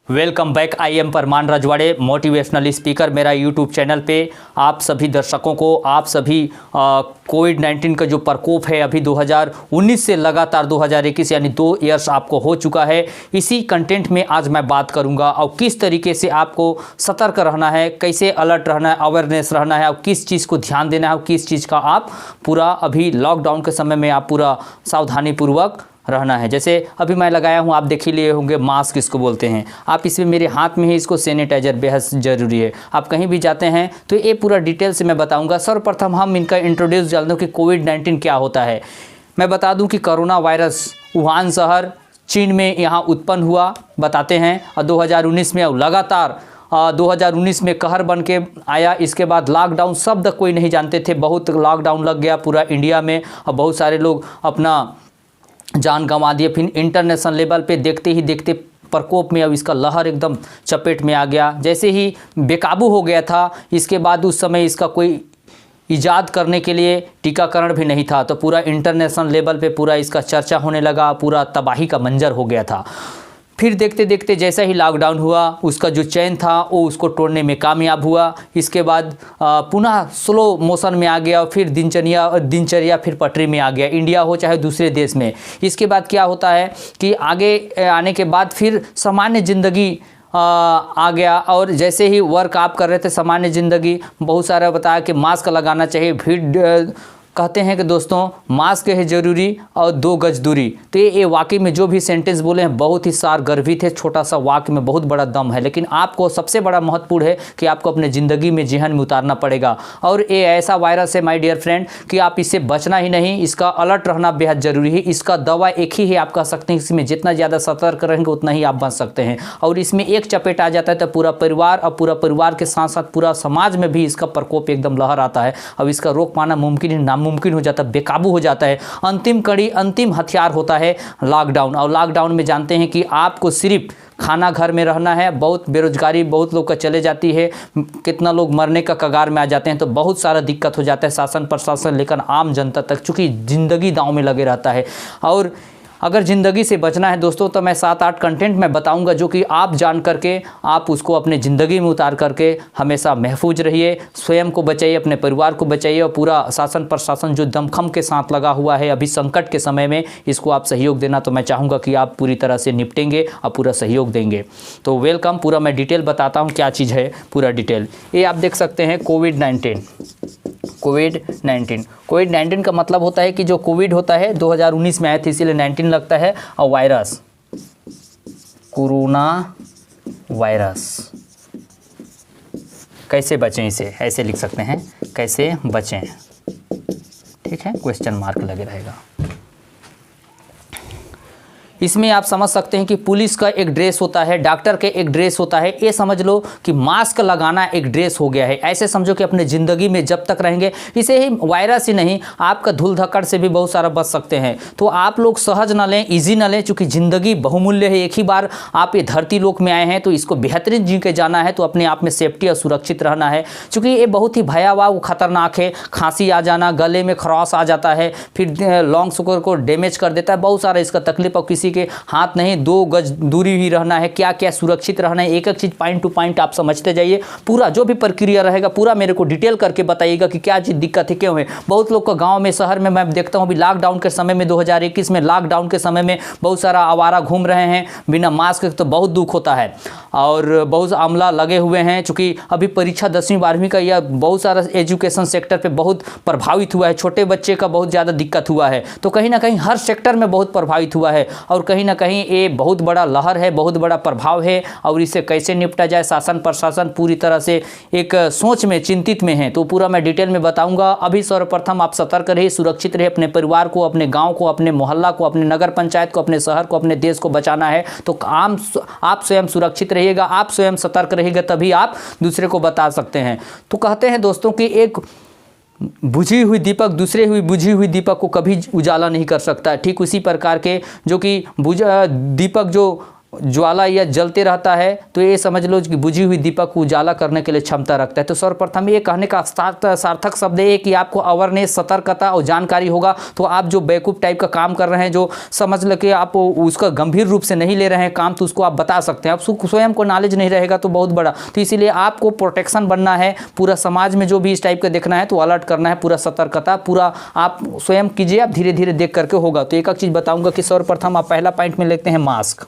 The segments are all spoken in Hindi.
Welcome back. I am Parman Rajwade, motivational speaker. मेरा यूट्यूब चैनल पे आप सभी दर्शकों को, आप सभी कोविड-19 का जो प्रकोप है अभी 2019 से लगातार 2021 यानी 2 ईयर्स आपको हो चुका है। इसी कंटेंट में आज मैं बात करूंगा और किस तरीके से आपको सतर्क रहना है, कैसे अलर्ट रहना है, अवेयरनेस रहना है और किस चीज़ को ध्यान देना है और किस चीज़ का आप पूरा अभी लॉकडाउन के समय में आप पूरा सावधानीपूर्वक रहना है। जैसे अभी मैं लगाया हूँ, आप देख ही लिए होंगे, मास्क इसको बोलते हैं। आप इसमें मेरे हाथ में ही इसको सैनिटाइजर बेहद ज़रूरी है। आप कहीं भी जाते हैं तो ये पूरा डिटेल से मैं बताऊंगा। सर्वप्रथम हम इनका इंट्रोड्यूस जान दो कि कोविड-19 क्या होता है। मैं बता दूं कि कोरोना वायरस वुहान शहर चीन में यहाँ उत्पन्न हुआ बताते हैं और 2019 में लगातार 2019 में कहर बन के आया। इसके बाद लॉकडाउन शब्द कोई नहीं जानते थे, बहुत लॉकडाउन लग गया पूरा इंडिया में और बहुत सारे लोग अपना जान गंवा दिए। फिर इंटरनेशनल लेवल पे देखते ही देखते प्रकोप में अब इसका लहर एकदम चपेट में आ गया। जैसे ही बेकाबू हो गया था, इसके बाद उस समय इसका कोई इजाद करने के लिए टीकाकरण भी नहीं था, तो पूरा इंटरनेशनल लेवल पे पूरा इसका चर्चा होने लगा, पूरा तबाही का मंजर हो गया था। फिर देखते देखते जैसा ही लॉकडाउन हुआ, उसका जो चैन था वो उसको तोड़ने में कामयाब हुआ। इसके बाद पुनः स्लो मोशन में आ गया और फिर दिनचर्या फिर पटरी में आ गया, इंडिया हो चाहे दूसरे देश में। इसके बाद क्या होता है कि आगे आने के बाद फिर सामान्य ज़िंदगी आ गया और जैसे ही वर्क आप कर रहे थे सामान्य ज़िंदगी, बहुत सारा बताया कि मास्क लगाना चाहिए। भीड़ कहते हैं कि दोस्तों मास्क है ज़रूरी और 2 गज दूरी। तो ये वाकई में जो भी सेंटेंस बोले हैं बहुत ही सारगर्भित है। छोटा सा वाक्य में बहुत बड़ा दम है, लेकिन आपको सबसे बड़ा महत्वपूर्ण है कि आपको अपने ज़िंदगी में जेहन में उतारना पड़ेगा। और ये ऐसा वायरस है माय डियर फ्रेंड कि आप इससे बचना ही नहीं, इसका अलर्ट रहना बेहद ज़रूरी है। इसका दवा एक ही है, आप कह सकते हैं इसमें जितना ज़्यादा सतर्क रहेंगे उतना ही आप बच सकते हैं। और इसमें एक चपेट आ जाता है तो पूरा परिवार और पूरा परिवार के साथ साथ पूरा समाज में भी इसका प्रकोप एकदम लहर आता है। अब इसका रोक पाना मुमकिन हो जाता है, बेकाबू हो जाता है। अंतिम कड़ी, अंतिम हथियार होता है लॉकडाउन। और लॉकडाउन में जानते हैं कि आपको सिर्फ खाना घर में रहना है। बहुत बेरोजगारी बहुत लोग का चले जाती है, कितना लोग मरने का कगार में आ जाते हैं, तो बहुत सारा दिक्कत हो जाता है शासन प्रशासन लेकर आम जनता तक, चूँकि ज़िंदगी दांव में लगे रहता है। और अगर ज़िंदगी से बचना है दोस्तों तो मैं 7-8 कंटेंट में बताऊंगा जो कि आप जान करके आप उसको अपने ज़िंदगी में उतार करके हमेशा महफूज रहिए, स्वयं को बचाइए, अपने परिवार को बचाइए और पूरा शासन प्रशासन जो दमखम के साथ लगा हुआ है अभी संकट के समय में, इसको आप सहयोग देना। तो मैं चाहूँगा कि आप पूरी तरह से निपटेंगे और पूरा सहयोग देंगे। तो वेलकम। पूरा मैं डिटेल बताता हूँ क्या चीज़ है, पूरा डिटेल। ये आप देख सकते हैं कोविड-19 का मतलब होता है कि जो कोविड होता है 2019 में आया था, इसीलिए 19 लगता है। और वायरस, कोरोना वायरस। कैसे बचें इसे, ऐसे लिख सकते हैं, कैसे बचें, ठीक है, क्वेश्चन मार्क लगे रहेगा। इसमें आप समझ सकते हैं कि पुलिस का एक ड्रेस होता है, डॉक्टर का एक ड्रेस होता है। ये समझ लो कि मास्क लगाना एक ड्रेस हो गया है। ऐसे समझो कि अपने ज़िंदगी में जब तक रहेंगे, इसे ही वायरस ही नहीं, आपका धूल धक्कड़ से भी बहुत सारा बच सकते हैं। तो आप लोग सहज ना लें, ईजी ना लें, चूँकि ज़िंदगी बहुमूल्य है। एक ही बार आप ये धरती लोक में आए हैं तो इसको बेहतरीन जी के जाना है, तो अपने आप में सेफ्टी और सुरक्षित रहना है। चूँकि ये बहुत ही भयावह खतरनाक है। खांसी आ जाना, गले में खराश आ जाता है, फिर लॉन्ग शुगर को डैमेज कर देता है, बहुत सारा इसका तकलीफ। और किसी के हाथ नहीं, 2 गज दूरी ही रहना है, क्या क्या सुरक्षित रहना है, एक एक चीज़ पॉइंट टू पॉइंट आप समझते जाइए। पूरा जो भी प्रक्रिया रहेगा पूरा मेरे को डिटेल करके बताइएगा कि क्या चीज़ दिक्कत है, क्यों है। बहुत लोग का गांव में, शहर में मैं देखता हूँ अभी लॉकडाउन के समय में 2021 में लॉकडाउन के समय में बहुत सारा आवारा घूम रहे हैं बिना मास्क, तो बहुत दुख होता है। और बहुत अमला लगे हुए हैं, चूँकि अभी परीक्षा 10वीं 12वीं का या बहुत सारा एजुकेशन सेक्टर पर बहुत प्रभावित हुआ है। छोटे बच्चे का बहुत ज़्यादा दिक्कत हुआ है, तो कहीं ना कहीं हर सेक्टर में बहुत प्रभावित हुआ है। और कहीं ना कहीं ये बहुत बड़ा लहर है, बहुत बड़ा प्रभाव है। और इससे कैसे निपटा जाए, शासन प्रशासन पूरी तरह से एक सोच में, चिंतित में है। तो पूरा मैं डिटेल में बताऊंगा। अभी सर्वप्रथम आप सतर्क रहिए, सुरक्षित रहिए, अपने परिवार को, अपने गांव को, अपने मोहल्ला को, अपने नगर पंचायत को, अपने शहर को, अपने देश को बचाना है। तो आप स्वयं सुरक्षित रहिएगा, आप स्वयं सतर्क रहिएगा, तभी आप दूसरे को बता सकते हैं। तो कहते हैं दोस्तों कि एक बुझी हुई दीपक दूसरे हुई बुझी हुई दीपक को कभी उजाला नहीं कर सकता। ठीक उसी प्रकार के जो कि दीपक जो ज्वाला या जलते रहता है तो ये समझ लो कि बुझी हुई दीपक को उजाला करने के लिए क्षमता रखता है। तो सर्वप्रथम ये कहने का सार्थक शब्द है कि आपको अवेयरनेस, सतर्कता और जानकारी होगा। तो आप जो बेवकूफ़ टाइप का काम कर रहे हैं, जो समझ लो कि आप उसका गंभीर रूप से नहीं ले रहे हैं काम, तो उसको आप बता सकते हैं। आप स्वयं को नॉलेज नहीं रहेगा तो बहुत बड़ा, तो इसीलिए आपको प्रोटेक्शन बनना है। पूरा समाज में जो भी इस टाइप का देखना है तो अलर्ट करना है, पूरा सतर्कता पूरा आप स्वयं कीजिए, आप धीरे धीरे देख करके होगा। तो एक चीज़ बताऊंगा कि सर्वप्रथम आप पहला पॉइंट में लेते हैं मास्क।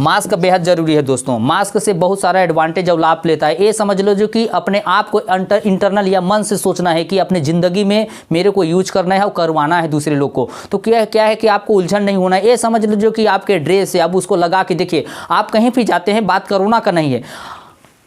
मास्क बेहद ज़रूरी है दोस्तों। मास्क से बहुत सारा एडवांटेज और लाभ लेता है। ये समझ लो जो कि अपने आप को इंटरनल या मन से सोचना है कि अपने ज़िंदगी में मेरे को यूज करना है और करवाना है दूसरे लोग को। तो क्या है कि आपको उलझन नहीं होना है। ये समझ लो जो कि आपके ड्रेस है, आप उसको लगा के देखिए। आप कहीं भी जाते हैं, बात कोरोना का नहीं है,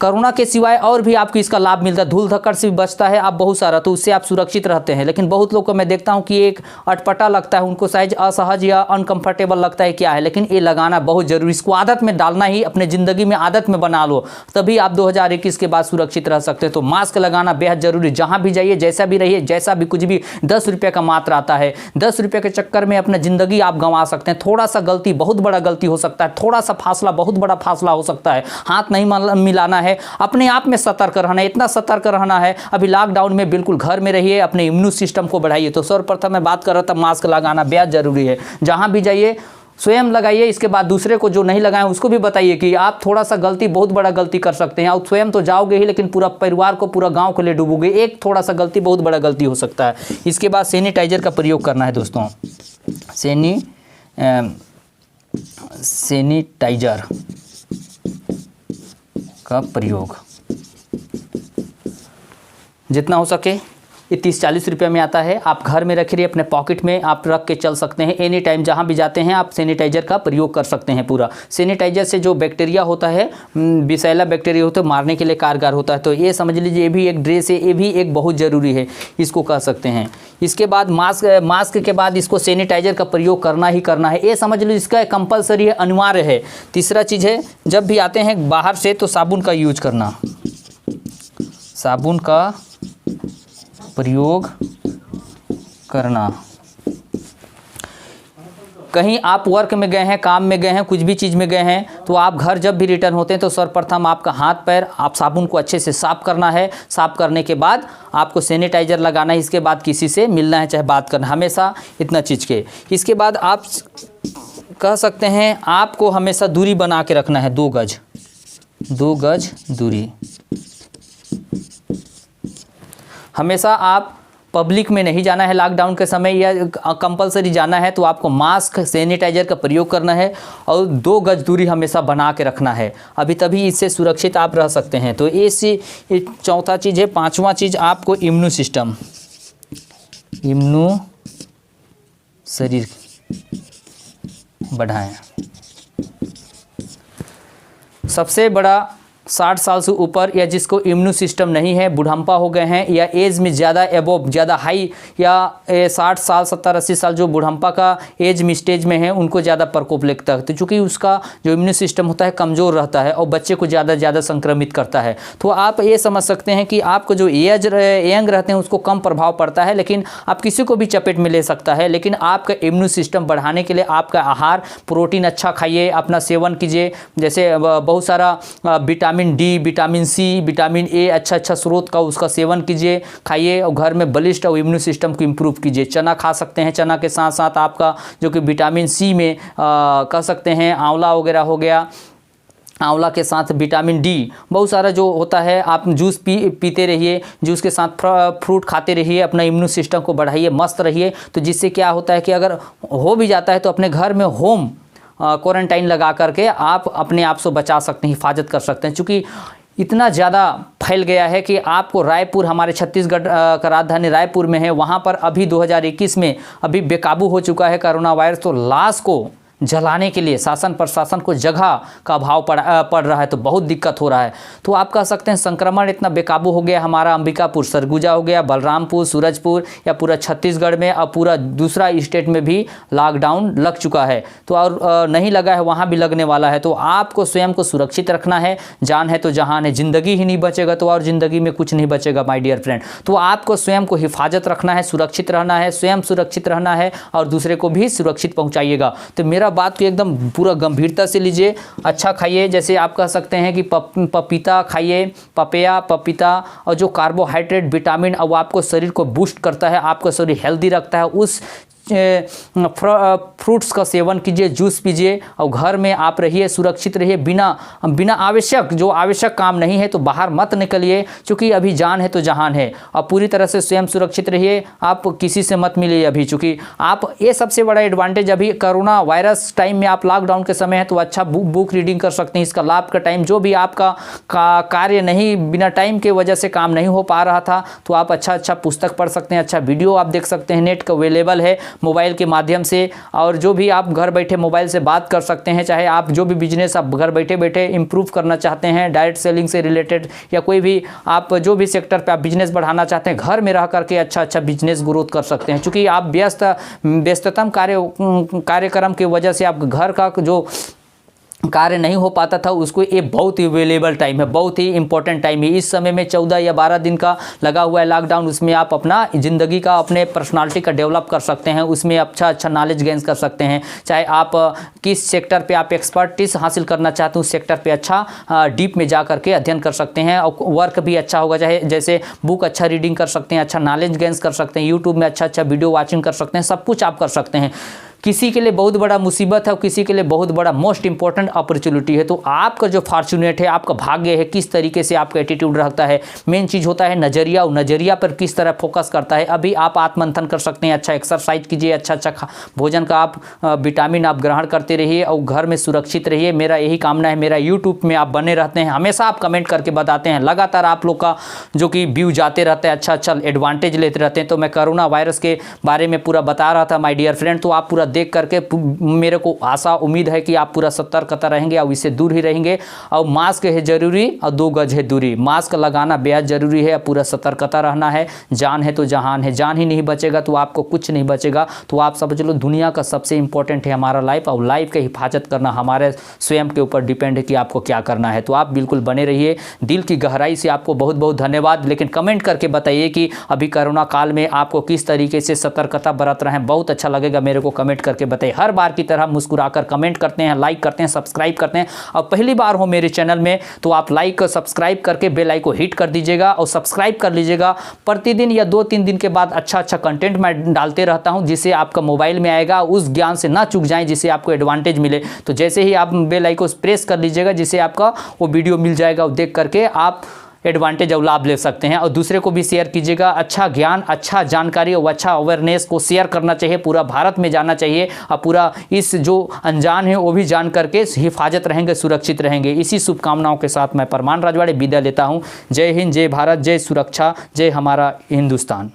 कोरोना के सिवाय और भी आपको इसका लाभ मिलता है। धूल धक्कड़ से भी बचता है आप बहुत सारा, तो उससे आप सुरक्षित रहते हैं। लेकिन बहुत लोग को मैं देखता हूं कि एक अटपटा लगता है, उनको शायद असहज या अनकंफर्टेबल लगता है क्या है, लेकिन ये लगाना बहुत जरूरी। इसको आदत में डालना ही, अपने ज़िंदगी में आदत में बना लो, तभी आप 2021 के बाद सुरक्षित रह सकते हैं। तो मास्क लगाना बेहद जरूरी। जहाँ भी जाइए, जैसा भी रहिए, जैसा भी कुछ भी, 10 रुपये का मात्र आता है। 10 रुपये के चक्कर में अपना ज़िंदगी आप गंवा सकते हैं। थोड़ा सा गलती बहुत बड़ा गलती हो सकता है, थोड़ा सा फासला बहुत बड़ा फासला हो सकता है। हाथ नहीं मिलाना है, अपने आप में सतर्क रहना है, इतना सतर्क रहना है। अभी लॉकडाउन में बिल्कुल घर में रहिए, अपने इम्यून सिस्टम को बढ़ाइए। तो सर्वप्रथम मैं बात कर रहा था, मास्क लगाना बेहद जरूरी है। जहां भी जाइए स्वयं लगाइए, इसके बाद दूसरे को जो नहीं लगाए उसको भी बताइए कि आप थोड़ा सा गलती, बहुत बड़ा गलती कर सकते हैं। और स्वयं तो जाओगे ही, लेकिन पूरा परिवार को, पूरा गांव को ले डूबोगे। एक थोड़ा सा गलती बहुत बड़ा गलती हो सकता है। इसके बाद सैनिटाइजर का प्रयोग करना है दोस्तों। सैनिटाइजर का प्रयोग जितना हो सके। ये 30-40 रुपये में आता है। आप घर में रखिए, अपने पॉकेट में आप रख के चल सकते हैं। एनी टाइम जहाँ भी जाते हैं आप सैनिटाइजर का प्रयोग कर सकते हैं। पूरा सैनिटाइजर से जो बैक्टीरिया होता है, विषैला बैक्टीरिया होता है, मारने के लिए कारगर होता है। तो ये समझ लीजिए, ये भी एक ड्रेस है, ये भी एक बहुत ज़रूरी है, इसको कह सकते हैं। इसके बाद मास्क के बाद इसको सैनिटाइजर का प्रयोग करना ही करना है। ये समझ लीजिए, इसका कंपलसरी है, अनिवार्य है। तीसरा चीज़ है, जब भी आते हैं बाहर से तो साबुन का यूज करना, साबुन का प्रयोग करना। कहीं आप वर्क में गए हैं, काम में गए हैं, कुछ भी चीज़ में गए हैं, तो आप घर जब भी रिटर्न होते हैं तो सर्वप्रथम आपका हाथ पैर आप साबुन को अच्छे से साफ़ करना है। साफ़ करने के बाद आपको सैनिटाइजर लगाना है। इसके बाद किसी से मिलना है, चाहे बात करना, हमेशा इतना चीज़ के। इसके बाद आप कह सकते हैं आपको हमेशा दूरी बना के रखना है, 2 गज दूरी। हमेशा आप पब्लिक में नहीं जाना है लॉकडाउन के समय, या कंपलसरी जाना है तो आपको मास्क, सैनिटाइजर का प्रयोग करना है और 2 गज दूरी हमेशा बना के रखना है। अभी तभी इससे सुरक्षित आप रह सकते हैं। तो ये चौथा चीज़ है। पांचवा चीज़ आपको इम्यून सिस्टम, शरीर बढ़ाएं। सबसे बड़ा 60 साल से ऊपर या जिसको इम्यून सिस्टम नहीं है, बुढ़ापा हो गए हैं, या एज में ज़्यादा एबोव, ज़्यादा हाई, या 60 साल 70-80 साल जो बुढ़ापा का एज में स्टेज में है, उनको ज़्यादा प्रकोप लगता है। तो चूँकि उसका जो इम्यून सिस्टम होता है कमज़ोर रहता है और बच्चे को ज़्यादा संक्रमित करता है। तो आप ये समझ सकते हैं कि आपको जो एज यंग रहते हैं उसको कम प्रभाव पड़ता है, लेकिन आप किसी को भी चपेट में ले सकता है। लेकिन आपका इम्यून सिस्टम बढ़ाने के लिए आपका आहार, प्रोटीन अच्छा खाइए, अपना सेवन कीजिए। जैसे बहुत सारा vitamin D, vitamin C, vitamin A, अच्छा स्रोत का उसका सेवन कीजिए, खाइए और घर में बलिष्ठ और इम्यून सिस्टम को इम्प्रूव कीजिए। चना खा सकते हैं, चना के साथ साथ आपका जो कि विटामिन सी में कह सकते हैं आंवला वगैरह हो गया, आंवला के साथ विटामिन डी, बहुत सारा जो होता है। आप जूस पीते रहिए, जूस के साथ फ्रूट खाते रहिए, अपना इम्यून सिस्टम को बढ़ाइए, मस्त रहिए। तो जिससे क्या होता है कि अगर हो भी जाता है तो अपने घर में होम क्वारंटाइन लगा करके आप अपने आप से बचा सकते हैं, हिफाजत कर सकते हैं। क्योंकि इतना ज़्यादा फैल गया है कि आपको रायपुर, हमारे छत्तीसगढ़ का राजधानी रायपुर में है, वहाँ पर अभी 2021 में अभी बेकाबू हो चुका है कोरोना वायरस। तो लाश को जलाने के लिए शासन प्रशासन को जगह का अभाव पड़ रहा है, तो बहुत दिक्कत हो रहा है। तो आप कह सकते हैं संक्रमण इतना बेकाबू हो गया, हमारा अंबिकापुर, सरगुजा हो गया, बलरामपुर, सूरजपुर, या पूरा छत्तीसगढ़ में और पूरा दूसरा स्टेट में भी लॉकडाउन लग चुका है। तो और नहीं लगा है, वहाँ भी लगने वाला है। तो आपको स्वयं को सुरक्षित रखना है। जान है तो जहान है, ज़िंदगी ही नहीं बचेगा तो और ज़िंदगी में कुछ नहीं बचेगा माय डियर फ्रेंड। तो आपको स्वयं को हिफाजत रखना है, सुरक्षित रहना है, स्वयं सुरक्षित रहना है और दूसरे को भी सुरक्षित पहुँचाइएगा। तो मेरा मेरा बात को एकदम पूरा गंभीरता से लीजिए, अच्छा खाइए। जैसे आप कह सकते हैं कि पपीता खाइए, पपीता और जो कार्बोहाइड्रेट, विटामिन, और आपको शरीर को बूस्ट करता है, आपका शरीर हेल्दी रखता है, उस फ्रूट्स का सेवन कीजिए, जूस पीजिए और घर में आप रहिए, सुरक्षित रहिए। बिना आवश्यक, जो आवश्यक काम नहीं है तो बाहर मत निकलिए, क्योंकि अभी जान है तो जहान है। और पूरी तरह से स्वयं सुरक्षित रहिए, आप किसी से मत मिलिए अभी, चूँकि आप, ये सबसे बड़ा एडवांटेज अभी कोरोना वायरस टाइम में, आप लॉकडाउन के समय है तो अच्छा बुक रीडिंग कर सकते हैं। इसका लाभ का टाइम, जो भी आपका कार्य नहीं, बिना टाइम के वजह से काम नहीं हो पा रहा था, तो आप अच्छा पुस्तक पढ़ सकते हैं, अच्छा वीडियो आप देख सकते हैं, नेट का अवेलेबल है मोबाइल के माध्यम से। और जो भी आप घर बैठे मोबाइल से बात कर सकते हैं, चाहे आप जो भी बिजनेस आप घर बैठे बैठे इंप्रूव करना चाहते हैं, डायरेक्ट सेलिंग से रिलेटेड, या कोई भी आप जो भी सेक्टर पे आप बिजनेस बढ़ाना चाहते हैं, घर में रह करके अच्छा बिजनेस ग्रोथ कर सकते हैं। क्योंकि आप व्यस्ततम कार्यक्रम की वजह से आप घर का जो कार्य नहीं हो पाता था, उसको ये बहुत ही अवेलेबल टाइम है, बहुत ही इंपॉर्टेंट टाइम है। इस समय में 14 या 12 दिन का लगा हुआ है लॉकडाउन, उसमें आप अपना ज़िंदगी का, अपने पर्सनालिटी का डेवलप कर सकते हैं, उसमें अच्छा नॉलेज गेंस कर सकते हैं। चाहे आप किस सेक्टर पे आप एक्सपर्टीज हासिल करना चाहते हैं, उस सेक्टर पे अच्छा डीप में जा करके अध्ययन कर सकते हैं, और वर्क भी अच्छा होगा। चाहे जैसे बुक अच्छा रीडिंग कर सकते हैं, अच्छा नॉलेज गेंस कर सकते हैं, यूट्यूब में अच्छा वीडियो वॉचिंग कर सकते हैं, सब कुछ आप कर सकते हैं। किसी के लिए बहुत बड़ा मुसीबत है और किसी के लिए बहुत बड़ा मोस्ट इंपॉर्टेंट अपॉर्चुनिटी है। तो आपका जो फॉर्चुनेट है, आपका भाग्य है, किस तरीके से आपका एटीट्यूड रहता है। मेन चीज़ होता है नज़रिया, और नज़रिया पर किस तरह फोकस करता है। अभी आप आत्ममंथन कर सकते हैं, अच्छा एक्सरसाइज कीजिए, अच्छा भोजन का आप विटामिन आप ग्रहण करते रहिए और घर में सुरक्षित रहिए। मेरा यही कामना है। मेरा यूट्यूब में आप बने रहते हैं, हमेशा आप कमेंट करके बताते हैं, लगातार आप लोग का जो कि व्यू जाते रहते हैं, अच्छा एडवांटेज लेते रहते हैं। तो मैं कोरोना वायरस के बारे में पूरा बता रहा था माय डियर फ्रेंड, तो आप पूरा देख करके मेरे को आशा उम्मीद है कि आप पूरा सतर्कता रहेंगे और इससे दूर ही रहेंगे। और मास्क है जरूरी और 2 गज है दूरी, मास्क लगाना बेहद जरूरी है। पूरा सतर्कता रहना है। जान है तो जहान है, जान ही नहीं बचेगा तो आपको कुछ नहीं बचेगा। तो आप समझ लो, दुनिया का सबसे इंपॉर्टेंट है हमारा लाइफ, और लाइफ का हिफाजत करना हमारे स्वयं के ऊपर डिपेंड है कि आपको क्या करना है। तो आप बिल्कुल बने रहिए। दिल की गहराई से आपको बहुत बहुत धन्यवाद। लेकिन कमेंट करके बताइए कि अभी कोरोना काल में आपको किस तरीके से सतर्कता बरत रहे हैं। बहुत अच्छा लगेगा मेरे को कमेंट करके बताइए। हर बार की तरह मुस्कुराकर कमेंट करते हैं, लाइक करते हैं, सब्सक्राइब करते हैं। और पहली बार हो मेरे चैनल में तो आप लाइक सब्सक्राइब करके बेल आइकन को हिट कर दीजिएगा और सब्सक्राइब कर लीजिएगा। प्रतिदिन या 2-3 दिन के बाद अच्छा कंटेंट मैं डालते रहता हूं, जिससे आपका मोबाइल में आएगा। उस ज्ञान से ना चूक जाएं, जिससे आपको एडवांटेज मिले। तो जैसे ही आप बेल आइकन को प्रेस कर लीजिएगा, जिससे आपका वो वीडियो मिल जाएगा और देख करके आप एडवांटेज और लाभ ले सकते हैं। और दूसरे को भी शेयर कीजिएगा। अच्छा ज्ञान, अच्छा जानकारी और अच्छा अवेयरनेस को शेयर करना चाहिए। पूरा भारत में जाना चाहिए और पूरा इस जो अनजान है वो भी जान करके हिफाजत रहेंगे, सुरक्षित रहेंगे। इसी शुभकामनाओं के साथ मैं परमान राजवाड़े विदा लेता हूँ। जय हिंद, जय भारत, जय सुरक्षा, जय हमारा हिंदुस्तान।